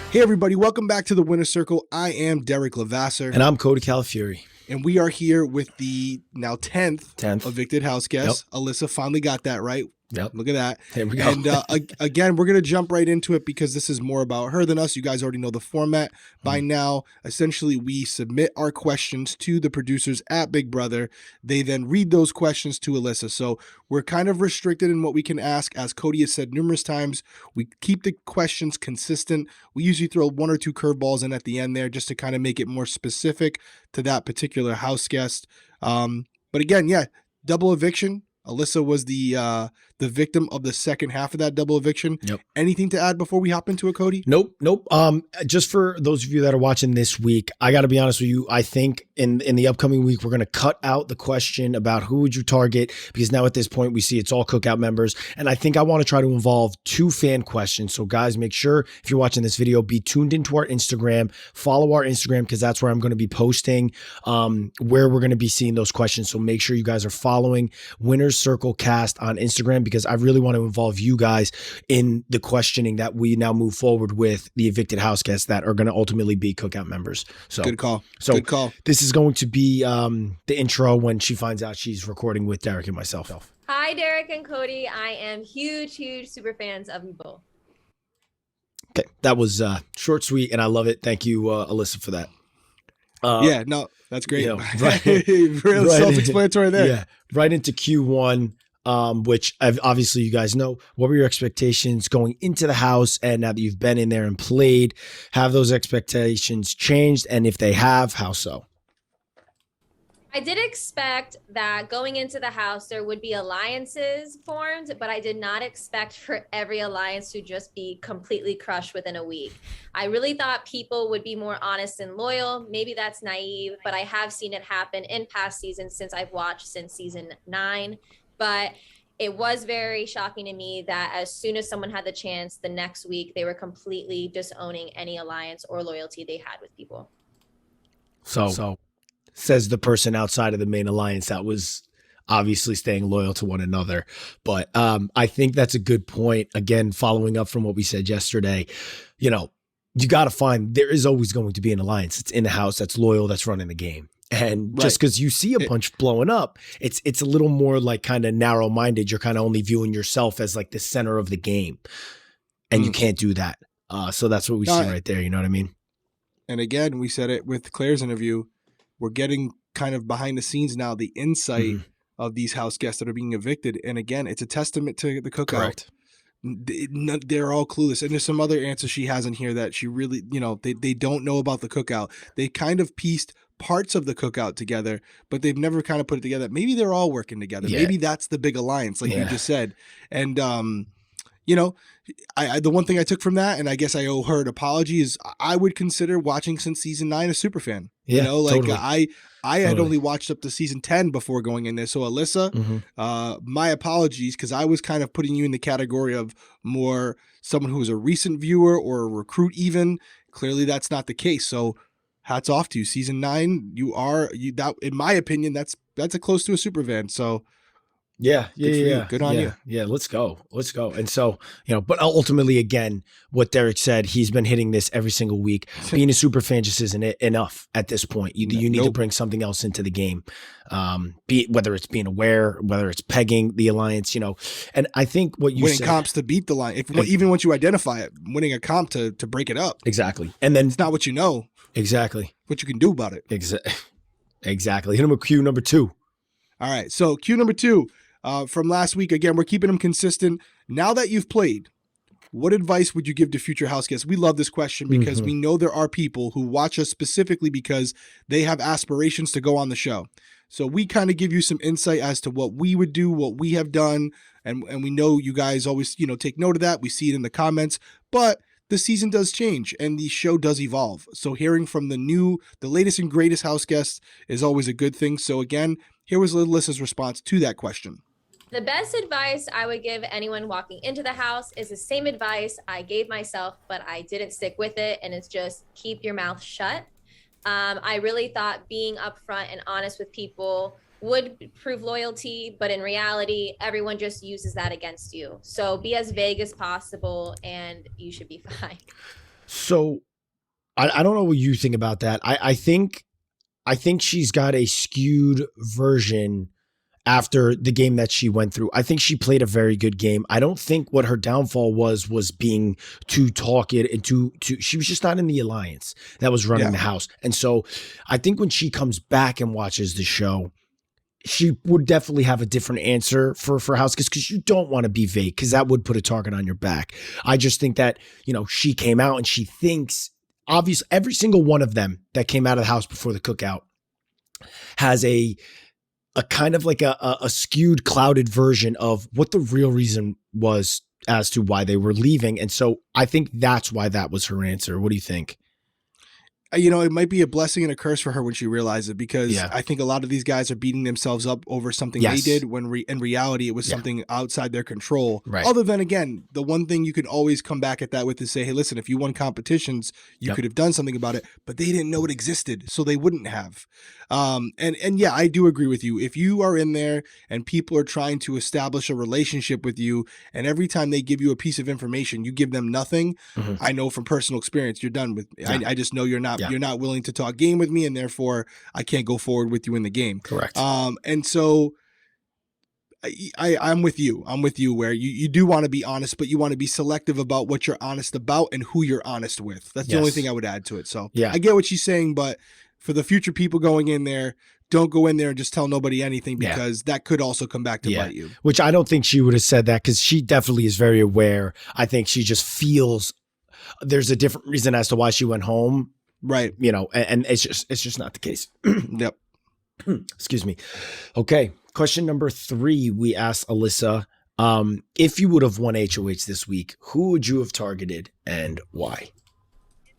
Hey everybody, welcome back to the Winner's Circle. I am Derrick Lavasser. And I'm Cody Calafieri. And we are here with the now 10th evicted house guest. Yep. Alyssa finally got that right. Yep. Look at that. There we go. And again, we're going to jump right into it because this is more about her than us. You guys already know the format by now. Essentially, we submit our questions to the producers at Big Brother. They then read those questions to Alyssa. So we're kind of restricted in what we can ask. As Cody has said numerous times, we keep the questions consistent. We usually throw one or two curveballs in at the end there just to kind of make it more specific to that particular house guest. But again, yeah, double eviction. Alyssa was the victim of the second half of that double eviction. Yep. Anything to add before we hop into it, Cody? Nope. Just for those of you that are watching this week, I got to be honest with you. I think in the upcoming week, we're going to cut out the question about who would you target, because now at this point we see it's all Cookout members. And I think I want to try to involve 2 fan questions. So guys, make sure if you're watching this video, be tuned into our Instagram, follow our Instagram, because that's where I'm going to be posting where we're going to be seeing those questions. So make sure you guys are following Winner's Circle Cast on Instagram, because I really want to involve you guys in the questioning that we now move forward with the evicted house guests that are going to ultimately be Cookout members. So good call. Good call. This is going to be the intro when she finds out she's recording with Derrick and myself. Hi, Derrick and Cody. I am huge super fans of you both. Okay, that was short, sweet, and I love it. Thank you, Alyssa, for that. Yeah, no, that's great. You know, Real self-explanatory there. Yeah, right into Q1. Which obviously you guys know. What were your expectations going into the house? And now that you've been in there and played, have those expectations changed? And if they have, how so? I did expect that going into the house, there would be alliances formed, but I did not expect for every alliance to just be completely crushed within a week. I really thought people would be more honest and loyal. Maybe that's naive, but I have seen it happen in past seasons since I've watched since season 9. But it was very shocking to me that as soon as someone had the chance, the next week, they were completely disowning any alliance or loyalty they had with people. So says the person outside of the main alliance that was obviously staying loyal to one another. But I think that's a good point. Again, following up from what we said yesterday, you know, you got to find, there is always going to be an alliance that's in the house, that's loyal, that's running the game. And just because you see a bunch blowing up, it's a little more like kind of narrow-minded. You're kind of only viewing yourself as like the center of the game, and you can't do that. So that's what we see right there. You know what I mean? And again, we said it with Claire's interview. We're getting kind of behind the scenes now, the insight of these house guests that are being evicted. And again, it's a testament to the Cookout. Correct. They're all clueless. And there's some other answers she has in here that she really, you know, they don't know about the Cookout. They kind of pieced parts of the Cookout together, but they've never kind of put it together. Maybe they're all working together. Yeah. Maybe that's the big alliance, like you just said. And, you know, I the one thing I took from that, and I guess I owe her an apology, is I would consider watching since season 9 a super fan. Yeah, you know, like totally. I had only watched up to season 10 before going in there. So Alyssa, my apologies, because I was kind of putting you in the category of more someone who was a recent viewer or a recruit even. Clearly that's not the case. So hats off to you. Season 9, that in my opinion, that's a close to a super fan. So good on you. Yeah, let's go. And so, you know, but ultimately, again, what Derrick said, he's been hitting this every single week. Being a super fan just isn't enough at this point. You need to bring something else into the game, whether it's being aware, whether it's pegging the alliance, you know. And I think what you winning said, comps to beat the line, even once you identify it, winning a comp to break it up. Exactly. And then it's not what you know. Exactly. What you can do about it. Exactly. Hit him with Q number 2. All right. So Q number 2. From last week, again, we're keeping them consistent. Now that you've played, what advice would you give to future house guests? We love this question because we know there are people who watch us specifically because they have aspirations to go on the show. So we kind of give you some insight as to what we would do, what we have done, and we know you guys always, you know, take note of that. We see it in the comments, but the season does change and the show does evolve. So hearing from the latest and greatest house guests is always a good thing. So again, here was Alyssa's response to that question. The best advice I would give anyone walking into the house is the same advice I gave myself, but I didn't stick with it. And it's just keep your mouth shut. I really thought being upfront and honest with people would prove loyalty, but in reality, everyone just uses that against you. So be as vague as possible and you should be fine. So I don't know what you think about that. I think she's got a skewed version after the game that she went through. I think she played a very good game. I don't think what her downfall was being too talkative and too she was just not in the alliance that was running the house. And so I think when she comes back and watches the show, she would definitely have a different answer for house guests, because you don't want to be vague, because that would put a target on your back. I just think that, she came out and she thinks, obviously every single one of them that came out of the house before the cookout has a kind of like a skewed, clouded version of what the real reason was as to why they were leaving. And so I think that's why that was her answer. What do you think? It might be a blessing and a curse for her when she realizes it, because I think a lot of these guys are beating themselves up over something they did when in reality it was something outside their control. Right. Other than, again, the one thing you can always come back at that with is say, hey, listen, if you won competitions, you could have done something about it, but they didn't know it existed, so they wouldn't have. And yeah, I do agree with you. If you are in there and people are trying to establish a relationship with you, and every time they give you a piece of information, you give them nothing, I know from personal experience, you're done with. I just know you're not. You're not willing to talk game with me, and therefore I can't go forward with you in the game. Correct. And so I'm with you. I'm with you where you do want to be honest, but you want to be selective about what you're honest about and who you're honest with. That's the only thing I would add to it. So I get what she's saying, but for the future people going in there, don't go in there and just tell nobody anything, because that could also come back to bite you. Which I don't think she would have said that, because she definitely is very aware. I think she just feels there's a different reason as to why she went home. Right. And it's just not the case. Yep. Excuse me. Okay. Question number 3, we asked Alyssa, if you would have won HOH this week, who would you have targeted and why?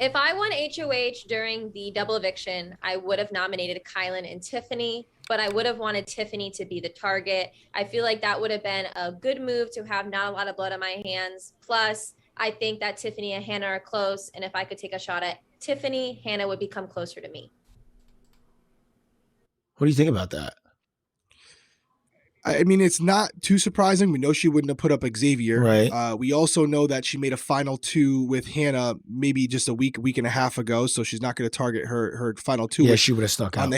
If I won HOH during the double eviction, I would have nominated Kylan and Tiffany, but I would have wanted Tiffany to be the target. I feel like that would have been a good move to have not a lot of blood on my hands. Plus, I think that Tiffany and Hannah are close, and if I could take a shot at Tiffany, Hannah would become closer to me. What do you think about that? I mean, it's not too surprising. We know she wouldn't have put up Xavier. Right. We also know that she made a final 2 with Hannah maybe just a week and a half ago, so she's not going to target her final 2. Yeah, she would have stuck out. On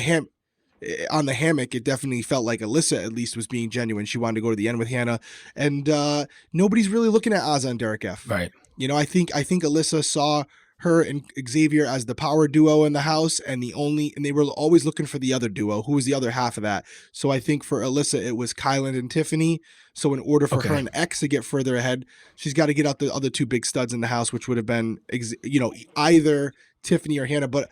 the hammock, it definitely felt like Alyssa at least was being genuine. She wanted to go to the end with Hannah, and nobody's really looking at Azza and Derrick F. Right. I think Alyssa saw her and Xavier as the power duo in the house, and they were always looking for the other duo, who was the other half of that. So I think for Alyssa, it was Kylan and Tiffany. So in order for her and X to get further ahead, she's got to get out the other 2 big studs in the house, which would have been, either Tiffany or Hannah, but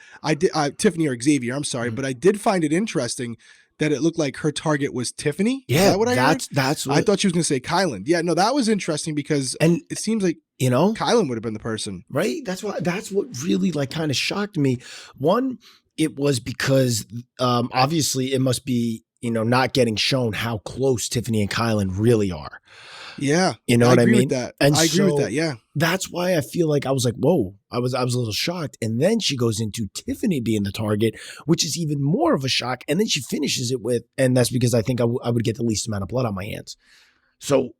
Tiffany or Xavier. I'm sorry, but I did find it interesting that it looked like her target was Tiffany. Yeah, is that what I heard? That's what I thought she was going to say Kylan. Yeah, no, that was interesting, because it seems like Kylan would have been the person, right? That's what really kind of shocked me. One, it was because obviously it must be not getting shown how close Tiffany and Kylan really are. Yeah, what I mean? With that. And I agree with that. Yeah, that's why I feel like I was like, whoa, I was a little shocked. And then she goes into Tiffany being the target, which is even more of a shock. And then she finishes it with, and that's because I think I would get the least amount of blood on my hands. So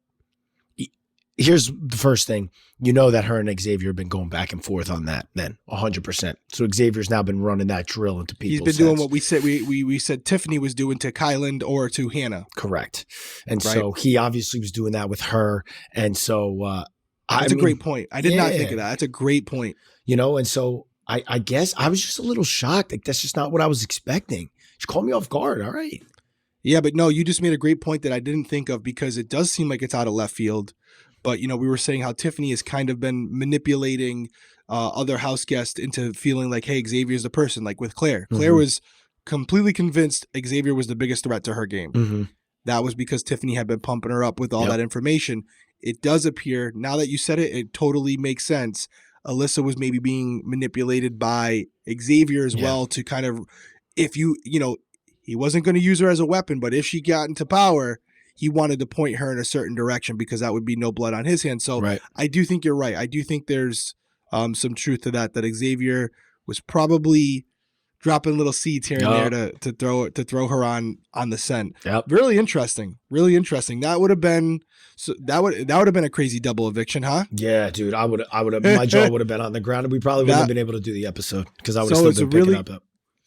here's the first thing. That her and Xavier have been going back and forth on that then 100%. So Xavier's now been running that drill into people's He's been doing what we said we said Tiffany was doing to Kylan or to Hannah. Correct. And so he obviously was doing that with her. And so that's a great point. I did not think of that. That's a great point. And so I guess I was just a little shocked. Like, that's just not what I was expecting. She caught me off guard. All right. Yeah, but no, you just made a great point that I didn't think of, because it does seem like it's out of left field. But, we were saying how Tiffany has kind of been manipulating other house guests into feeling like, hey, Xavier's the person, like with Claire. Claire was completely convinced Xavier was the biggest threat to her game. That was because Tiffany had been pumping her up with all that information. It does appear, now that you said it, it totally makes sense. Alyssa was maybe being manipulated by Xavier as well to kind of, if he wasn't going to use her as a weapon, but if she got into power, he wanted to point her in a certain direction, because that would be no blood on his hands. So I do think you're right. I do think there's some truth to that Xavier was probably dropping little seeds here and there to throw her on the scent. Yep. Really interesting. Really interesting. That would have been that would have been a crazy double eviction, huh? Yeah, dude. I would have my jaw would have been on the ground, and we probably wouldn't have been able to do the episode because I would have still been picking up.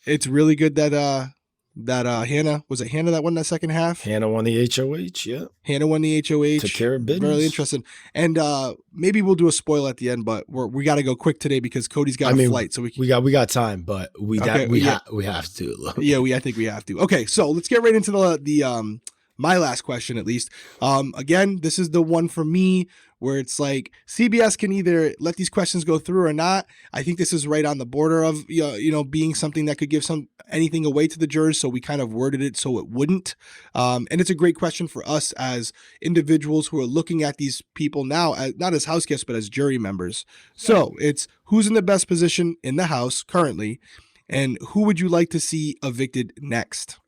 It's really good that Hannah, was it Hannah that won that second half? Hannah won the HOH, yeah. Hannah won the HOH. Took care of business. Really interesting. And maybe we'll do a spoil at the end, but we got to go quick today because Cody's got a flight, so we got time, but we have to. Yeah, I think we have to. Okay, so let's get right into the my last question at least. Again, this is the one for me where it's like CBS can either let these questions go through or not. I think this is right on the border of being something that could give anything away to the jurors, so we kind of worded it so it wouldn't. And it's a great question for us as individuals who are looking at these people now, not as house guests, but as jury members. So it's who's in the best position in the house currently, and who would you like to see evicted next?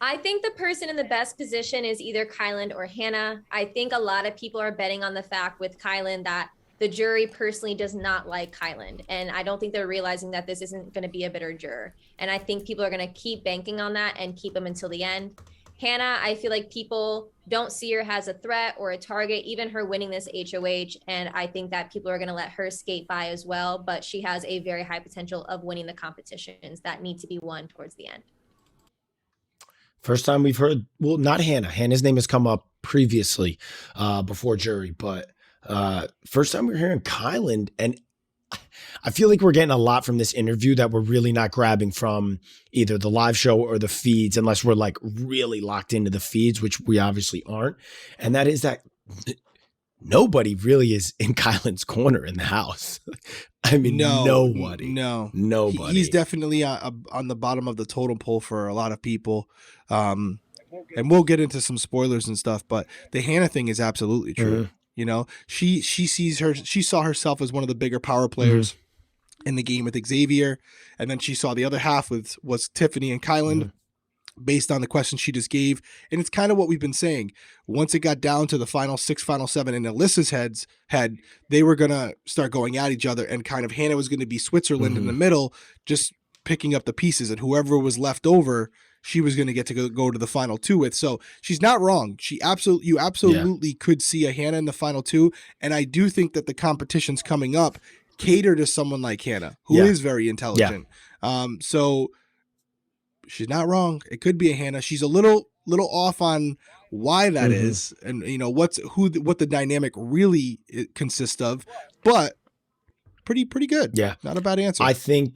I think the person in the best position is either Kyland or Hannah. I think a lot of people are betting on the fact with Kyland that the jury personally does not like Kyland. And I don't think they're realizing that this isn't going to be a bitter juror. And I think people are going to keep banking on that and keep him until the end. Hannah, I feel like people don't see her as a threat or a target, even her winning this HOH. And I think that people are going to let her skate by as well. But she has a very high potential of winning the competitions that need to be won towards the end. First time we've heard, well, not Hannah. Hannah's name has come up previously before jury, but first time we're hearing Kyland. And I feel like we're getting a lot from this interview that we're really not grabbing from either the live show or the feeds, unless we're like really locked into the feeds, which we obviously aren't. And that is that nobody really is in Kyland's corner in the house. I mean, nobody. Nobody. He's definitely on the bottom of the totem pole for a lot of people. And we'll get into some spoilers and stuff, but the Hannah thing is absolutely true. Mm-hmm. She saw herself as one of the bigger power players in the game with Xavier, and then she saw the other half was Tiffany and Kyland. Based on the questions she just gave. And it's kind of what we've been saying. Once it got down to the final 6, final 7 in Alyssa's head, they were going to start going at each other, and kind of Hannah was going to be Switzerland in the middle, just picking up the pieces, and whoever was left over, she was going to get to go to the final 2 with. So she's not wrong. You absolutely could see a Hannah in the final 2. And I do think that the competitions coming up cater to someone like Hannah, who is very intelligent. So she's not wrong. It could be a Hannah. She's a little off on why that is, and what the dynamic really consists of, but pretty good. Yeah, not a bad answer. I think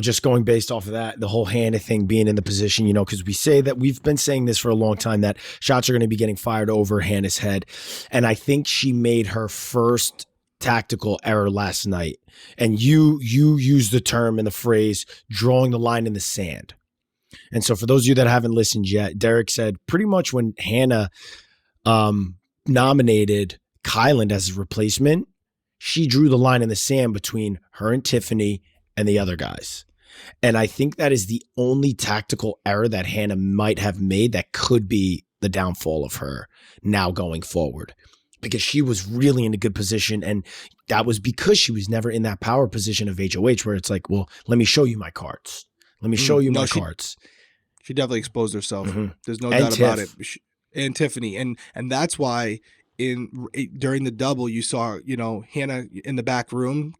just going based off of that, the whole Hannah thing being in the position, because we've been saying this for a long time that shots are going to be getting fired over Hannah's head, and I think she made her first tactical error last night. And you used the term and the phrase drawing the line in the sand. And so for those of you that haven't listened yet, Derrick said pretty much when Hannah nominated Kyland as his replacement, she drew the line in the sand between her and Tiffany and the other guys. And I think that is the only tactical error that Hannah might have made that could be the downfall of her now going forward. Because she was really in a good position, and that was because she was never in that power position of HOH where it's like, well, let me show you my cards. Let me show you my cards. She definitely exposed herself. There's no doubt about it. And Tiffany. And that's why during the double, you saw, Hannah in the back room.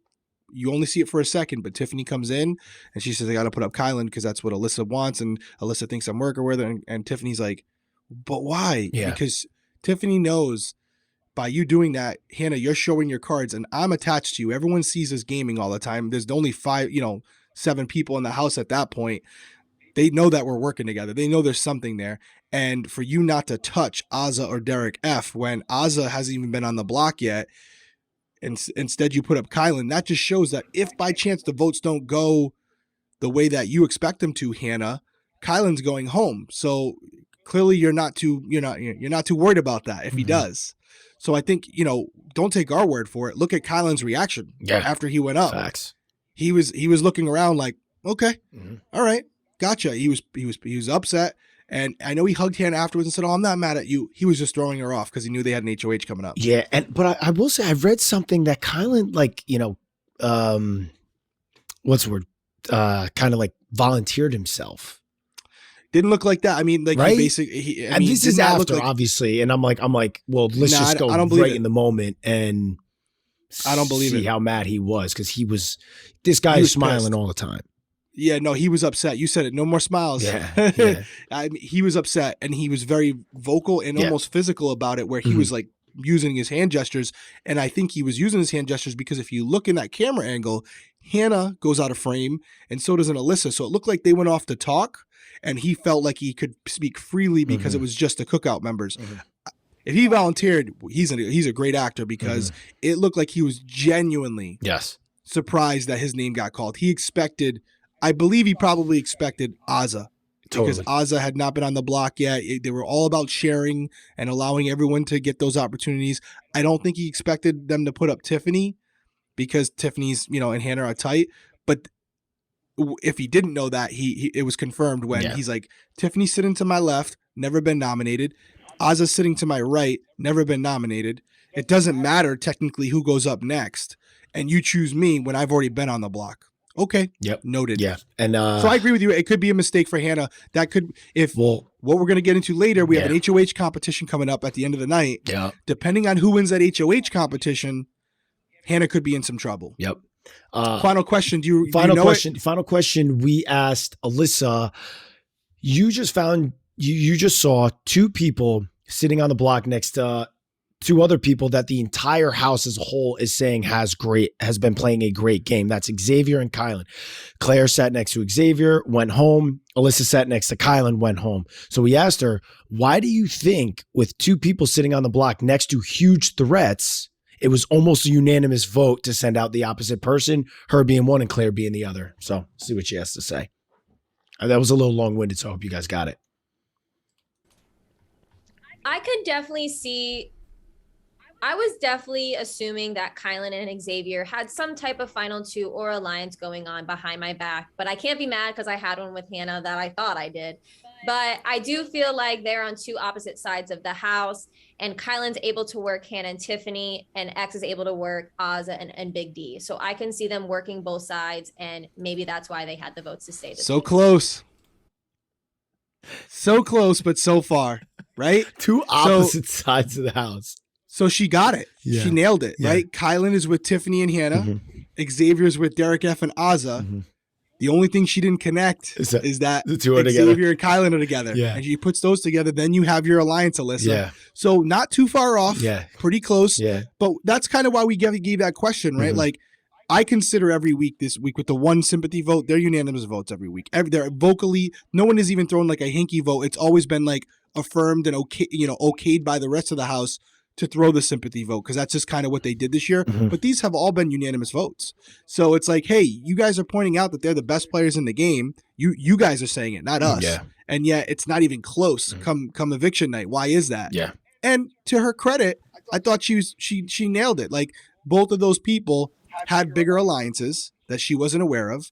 You only see it for a second, but Tiffany comes in and she says, I got to put up Kyland because that's what Alyssa wants. And Alyssa thinks I'm working with her. And Tiffany's like, but why? Yeah. Because Tiffany knows by you doing that, Hannah, you're showing your cards and I'm attached to you. Everyone sees us gaming all the time. There's only 7 people in the house at that point. They know that we're working together. They know there's something there. And for you not to touch Azza or Derrick F when Azza hasn't even been on the block yet, and instead you put up Kyland, that just shows that if by chance the votes don't go the way that you expect them to, Hannah, Kyland's going home. So clearly you're not too worried about that if he does. So I think, don't take our word for it. Look at Kyland's reaction after he went up. Facts. He was looking around like, okay, all right, gotcha. He was upset. And I know he hugged Hannah afterwards and said, oh, I'm not mad at you. He was just throwing her off because he knew they had an HOH coming up. Yeah. But I will say, I've read something that Kyland, what's the word? kind of like volunteered himself. Didn't look like that. I mean, like, Right? and this is after, obviously. And I'm like, well, let's just go right in the moment and I don't believe see how mad he was, because this guy is smiling all the time. Yeah, no, he was upset. You said it. No more smiles. Yeah. I mean, he was upset, and he was very vocal and almost physical about it, where he was like using his hand gestures. And I think he was using his hand gestures because if you look in that camera angle, Hannah goes out of frame, and so does an Alyssa. So it looked like they went off to talk, and he felt like he could speak freely because it was just the cookout members. If he volunteered, he's a great actor, because it looked like he was genuinely surprised that his name got called. I believe he probably expected Azza, because Azza had not been on the block yet. They were all about sharing and allowing everyone to get those opportunities. I don't think he expected them to put up Tiffany, because Tiffany's, and Hannah are tight. But if he didn't know that, it was confirmed when he's like, Tiffany's sitting to my left, never been nominated. Azza's sitting to my right, never been nominated. It doesn't matter technically who goes up next, and you choose me when I've already been on the block. Okay. Yep. Noted. Yeah. And so I agree with you. It could be a mistake for Hannah. That could, what we're going to get into later, we have an HOH competition coming up at the end of the night. Yeah. Depending on who wins that HOH competition, Hannah could be in some trouble. Yep. Final question. Final question. We asked Alyssa, you just saw two people sitting on the block next to two other people that the entire house as a whole is saying has been playing a great game. That's Xavier and Kylan. Claire sat next to Xavier, went home. Alyssa sat next to Kylan, went home. So we asked her, why do you think with two people sitting on the block next to huge threats, it was almost a unanimous vote to send out the opposite person, her being one and Claire being the other? So see what she has to say. That was a little long-winded, so I hope you guys got it. I could definitely see, I was definitely assuming that Kylan and Xavier had some type of final two or alliance going on behind my back, but I can't be mad because I had one with Hannah that I thought I did. But I do feel like they're on two opposite sides of the house, and Kylan's able to work Hannah and Tiffany, and X is able to work Azza and Big D. So I can see them working both sides, and maybe that's why they had the votes to stay this week. Close. So close, but so far, right? Two opposite sides of the house. So she got it. Yeah. She nailed it, right? Kylan is with Tiffany and Hannah. Xavier's with Derrick F and Azza. The only thing she didn't connect is that the two are Xavier together. and Kylan are together. Yeah. And she puts those together, then you have your alliance, Alyssa. Yeah. So not too far off. Yeah. Pretty close. Yeah. But that's kind of why we gave that question, right? Like, I consider every week this week with the one sympathy vote, they're unanimous votes every week. They're vocally, no one has even thrown like a hinky vote. It's always been like affirmed and okayed by the rest of the house to throw the sympathy vote, because that's just kind of what they did this year. But these have all been unanimous votes. So it's like, hey, you guys are pointing out that they're the best players in the game. You guys are saying it, not us. Yeah. And yet it's not even close come eviction night. Why is that? Yeah. And to her credit, I thought she nailed it. Like, both of those people had bigger alliances that she wasn't aware of.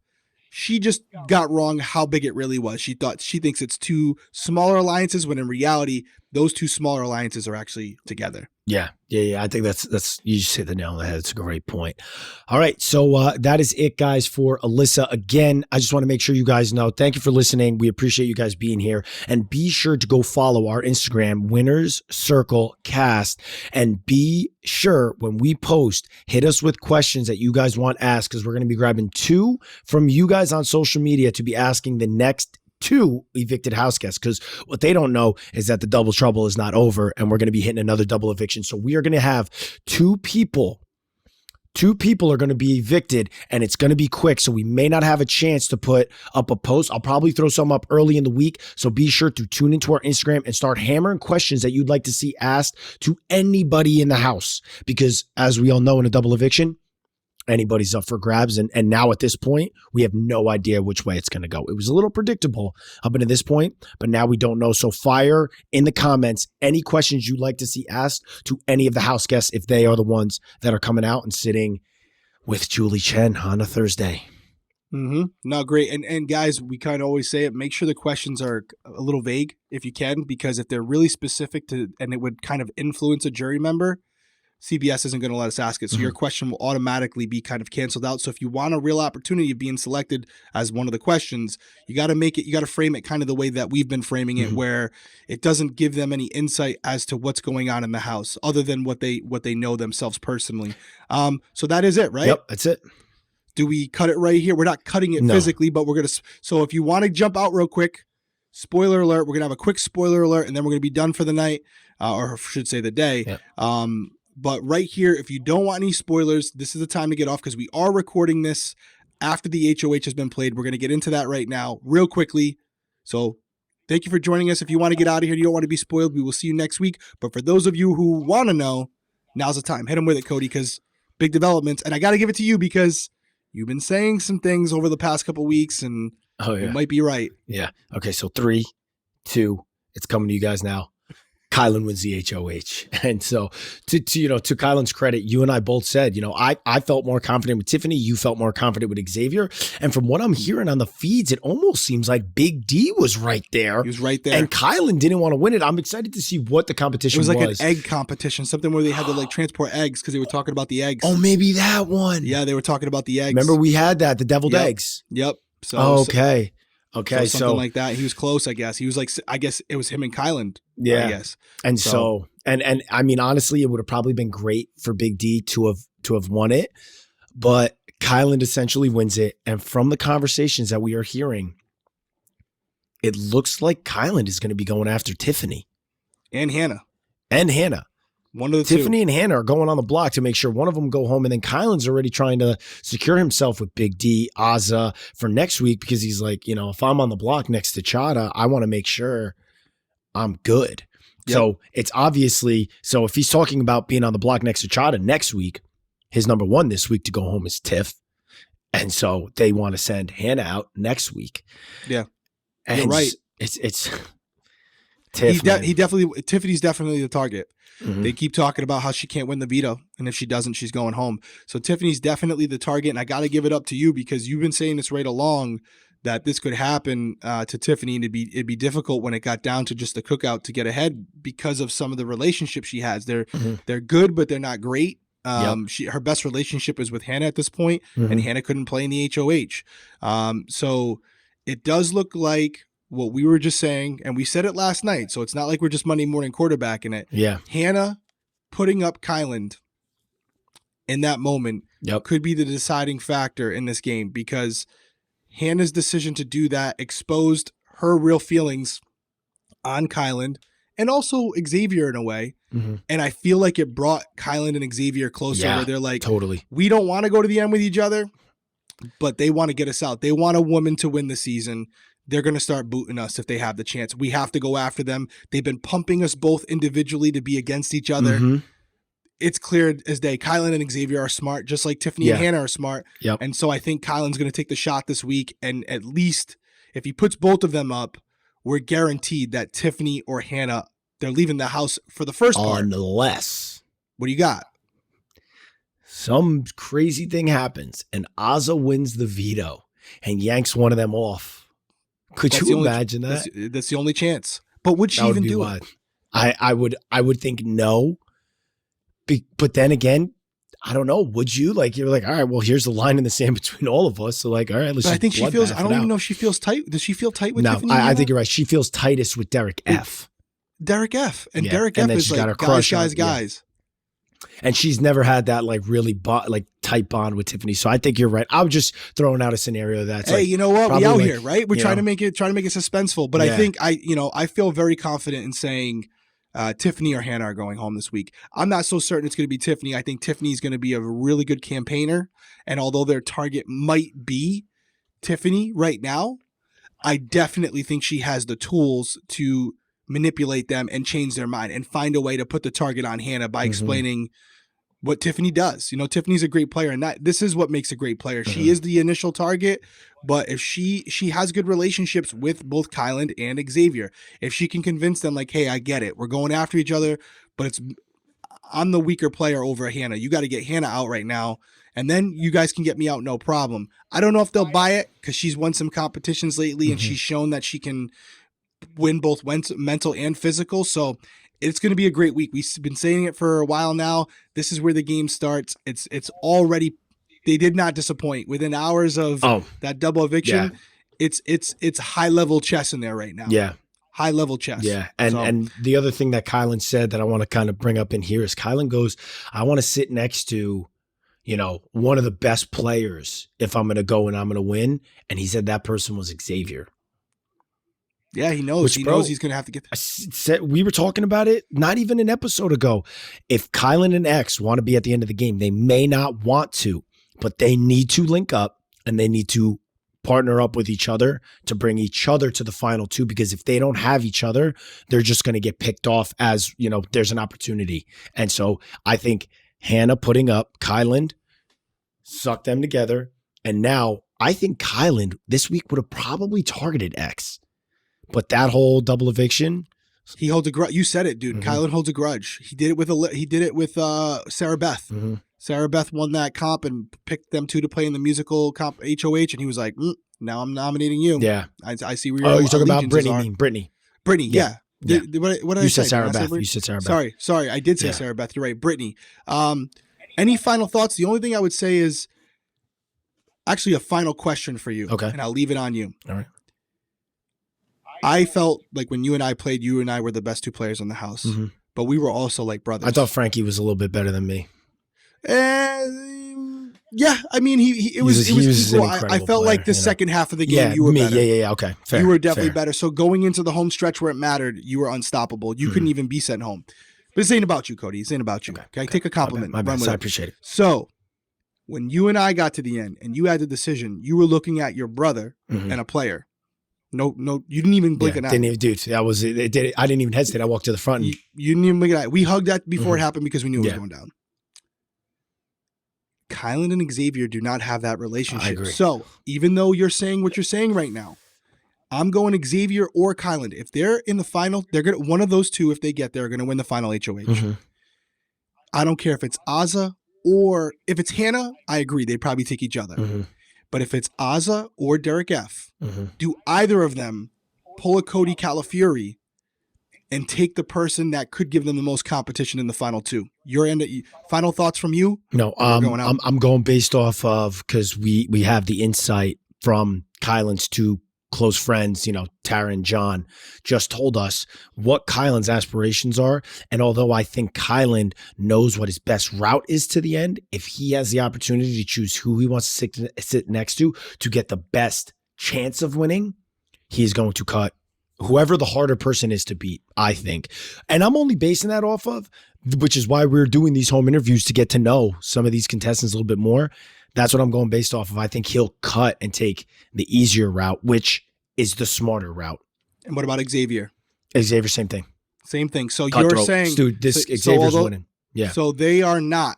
She just got wrong how big it really was. She thinks it's two smaller alliances, when in reality, those two smaller alliances are actually together. Yeah. I think that's you just hit the nail on the head. It's a great point. All right. So that is it, guys, for Alyssa. Again, I just want to make sure you guys know, thank you for listening. We appreciate you guys being here, and be sure to go follow our Instagram, Winners Circle Cast, and be sure when we post, hit us with questions that you guys want asked, because we're going to be grabbing two from you guys on social media to be asking the next two evicted house guests, because what they don't know is that the double trouble is not over, and we're going to be hitting another double eviction. So we are going to have two people are going to be evicted, and it's going to be quick. So we may not have a chance to put up a post. I'll probably throw some up early in the week. So be sure to tune into our Instagram and start hammering questions that you'd like to see asked to anybody in the house, because as we all know, in a double eviction, anybody's up for grabs. And now at this point, we have no idea which way it's going to go. It was a little predictable up until this point, but now we don't know. So fire in the comments any questions you'd like to see asked to any of the house guests, if they are the ones that are coming out and sitting with Julie Chen on a Thursday. No, great. And guys, we kind of always say it, make sure the questions are a little vague if you can, because if they're really specific to, and it would kind of influence a jury member, CBS isn't going to let us ask it. So your question will automatically be kind of canceled out. So if you want a real opportunity of being selected as one of the questions, you got to frame it kind of the way that we've been framing it, where it doesn't give them any insight as to what's going on in the house other than what they know themselves personally. So that is it, right? Yep, that's it. Do we cut it right here? We're not cutting it physically, but we're going to, so if you want to jump out real quick, spoiler alert, we're going to have a quick spoiler alert and then we're going to be done for the night, or I should say the day. Yep. But right here, if you don't want any spoilers, this is the time to get off because we are recording this after the HOH has been played. We're going to get into that right now real quickly. So thank you for joining us. If you want to get out of here, you don't want to be spoiled, we will see you next week. But for those of you who want to know, now's the time. Hit them with it, Cody, because big developments. And I got to give it to you because you've been saying some things over the past couple weeks and you might be right. Yeah. Okay. So 3, 2, it's coming to you guys now. Kylan wins the HOH. And so to Kylan's credit, you and I both said, I felt more confident with Tiffany. You felt more confident with Xavier. And from what I'm hearing on the feeds, it almost seems like Big D was right there. He was right there. And Kylan didn't want to win it. I'm excited to see what the competition was. It was like an egg competition, something where they had to transport eggs because they were talking about the eggs. Oh, maybe that one. Yeah, they were talking about the eggs. Remember we had that, the deviled eggs. Yep. So okay. Okay, so something like that. He was close, I guess. He was I guess it was him and Kylan. Yeah, I guess. And so I mean, honestly, it would have probably been great for Big D to have won it, but Kylan essentially wins it. And from the conversations that we are hearing, it looks like Kylan is going to be going after Tiffany and Hannah. One of the Tiffany two. And Hannah are going on the block to make sure one of them go home. And then Kylan's already trying to secure himself with Big D, Azza for next week because he's like, if I'm on the block next to Chada, I want to make sure I'm good. Yep. So it's obviously, so if he's talking about being on the block next to Chada next week, his number one this week to go home is Tiff. And so they want to send Hannah out next week. Yeah. And you're right. It's Tiff. Tiffany's definitely the target. Mm-hmm. They keep talking about how she can't win the veto, and if she doesn't, she's going home. So Tiffany's definitely the target, and I got to give it up to you because you've been saying this right along that this could happen to Tiffany, and it'd be difficult when it got down to just the cookout to get ahead because of some of the relationships she has. They're good, but they're not great. Her best relationship is with Hannah at this point, and Hannah couldn't play in the HOH. So it does look like what we were just saying, and we said it last night, so it's not like we're just Monday morning quarterbacking it. Yeah. Hannah putting up Kylan in that moment could be the deciding factor in this game because Hannah's decision to do that exposed her real feelings on Kylan and also Xavier in a way. Mm-hmm. And I feel like it brought Kylan and Xavier closer where they're like, totally. We don't want to go to the end with each other, but they want to get us out. They want a woman to win the season. They're going to start booting us if they have the chance. We have to go after them. They've been pumping us both individually to be against each other. Mm-hmm. It's clear as day. Kylan and Xavier are smart, just like Tiffany and Hannah are smart. Yep. And so I think Kylan's going to take the shot this week. And at least if he puts both of them up, we're guaranteed that Tiffany or Hannah, they're leaving the house for the first part. Unless. What do you got? Some crazy thing happens and Azza wins the veto and yanks one of them off. Could you imagine that? That's the only chance. But would she even do it? I would think no. But then again, I don't know. Would you? You're like, all right, well, here's the line in the sand between all of us. So all right, let's. But I think she feels. I don't even know if she feels tight. Does she feel tight with Tiffany? No, I think you're right. She feels tightest with Derrick F. Derrick F. And Derrick F is like guys. Yeah. And she's never had that really tight bond with Tiffany. So I think you're right. I was just throwing out a scenario that's hey, you know what? We out here, right? We're trying to make it suspenseful. But I think I feel very confident in saying Tiffany or Hannah are going home this week. I'm not so certain it's going to be Tiffany. I think Tiffany's going to be a really good campaigner. And although their target might be Tiffany right now, I definitely think she has the tools to manipulate them and change their mind and find a way to put the target on Hannah by explaining what Tiffany does. Tiffany's a great player, and this is what makes a great player. She is the initial target, but if she has good relationships with both Kylan and Xavier, if she can convince them hey, I get it. We're going after each other, but I'm the weaker player over Hannah. You got to get Hannah out right now. And then you guys can get me out, no problem. I don't know if they'll buy it because she's won some competitions lately and she's shown that she can win both mental and physical. So It's going to be a great week. We've been saying it for a while now. This is where the game starts. It's already, they did not disappoint within hours of that double eviction. Yeah. It's high level chess in there right now. Yeah. High level chess. Yeah. And the other thing that Kylan said that I want to kind of bring up in here is Kylan goes, I want to sit next to, one of the best players if I'm going to go and I'm going to win. And he said that person was Xavier. Yeah, he knows. He knows he's going to have to get there. We were talking about it not even an episode ago. If Kylan and X want to be at the end of the game, they may not want to, but they need to link up and they need to partner up with each other to bring each other to the final two, because if they don't have each other, they're just going to get picked off as, there's an opportunity. And so I think Hannah putting up Kylan sucked them together. And now I think Kylan this week would have probably targeted X. But that whole double eviction, he holds a grudge. You said it, dude. Kylan holds a grudge. He did it with Sarah Beth. Sarah Beth won that comp and picked them two to play in the musical comp HOH, and he was like, "Now I'm nominating you." Yeah, I see where you're talking about Brittany. Brittany, yeah. Yeah. What did you I said say? Sarah Beth. You said Sarah Beth. Sorry. I did say Sarah Beth. You're right, Brittany. Any final thoughts? The only thing I would say is actually a final question for you. Okay, and I'll leave it on you. All right. I felt like when you and I played, you and I were the best two players in the house, but we were also like brothers. I thought Frankie was a little bit better than me. Yeah, I mean, it was equal. I felt player, like the second half of the game, you were better. Yeah. Okay, fair. You were definitely better. So going into the home stretch where it mattered, you were unstoppable. You couldn't even be sent home. But this ain't about you, Cody. This ain't about you. Okay? Take a compliment. My bad. I appreciate it. So when you and I got to the end and you had the decision, you were looking at your brother and a player. No, you didn't even blink an eye. Didn't even, dude. That was it. I didn't even hesitate. I walked to the front. And, you didn't even blink an eye. We hugged that before it happened because we knew it was going down. Kylan and Xavier do not have that relationship. I agree. So even though you're saying what you're saying right now, I'm going Xavier or Kylan. If they're in the final, they're gonna one of those two. If they get there, are gonna win the final HOH. I don't care if it's Azza or if it's Hannah. I agree. They'd probably take each other. But if it's Azza or Derrick F, do either of them pull a Cody Calafiori and take the person that could give them the most competition in the final two? Your end. Final thoughts from you? No, I'm going based off of, because we have the insight from Kylan's two close friends, Tara and John, just told us what Kylan's aspirations are. And although I think Kylan knows what his best route is to the end, if he has the opportunity to choose who he wants to sit next to get the best chance of winning, he's going to cut whoever the harder person is to beat, I think. And I'm only basing that off of, which is why we're doing these home interviews, to get to know some of these contestants a little bit more. That's what I'm going based off of. I think he'll cut and take the easier route, which is the smarter route. And what about Xavier? Xavier, same thing. Same thing. So Cutthroat. You're saying, dude, Xavier's winning. Yeah. So they are not.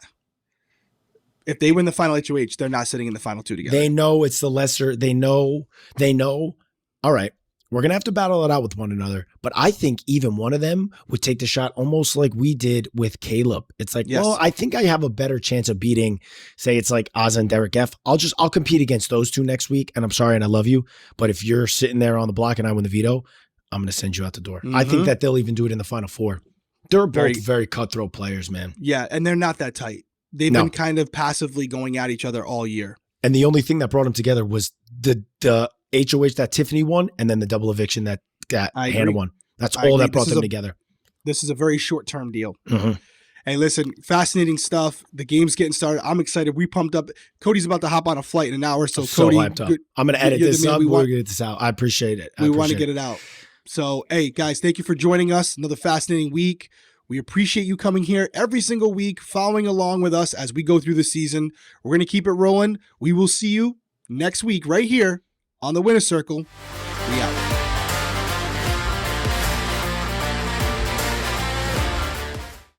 If they win the final HOH, they're not sitting in the final two together. They know it's the lesser. They know. All right, we're going to have to battle it out with one another. But I think even one of them would take the shot almost like we did with Caleb. It's like, well, I think I have a better chance of beating, say it's like Azza and Derrick F. I'll compete against those two next week. And I'm sorry and I love you. But if you're sitting there on the block and I win the veto, I'm going to send you out the door. I think that they'll even do it in the final four. They're both very cutthroat players, man. Yeah, and they're not that tight. They've been kind of passively going at each other all year. And the only thing that brought them together was the HOH that Tiffany won, and then the double eviction that Hannah won. That's all that brought them together. This is a very short-term deal. Hey, listen, fascinating stuff. The game's getting started. I'm excited. We pumped up. Cody's about to hop on a flight in an hour. So Cody, hyped up. I'm going to edit this up. We're going to get this out. I appreciate it. We want to get it out. So, hey, guys, thank you for joining us. Another fascinating week. We appreciate you coming here every single week, following along with us as we go through the season. We're going to keep it rolling. We will see you next week right here on the Winner Circle. We out.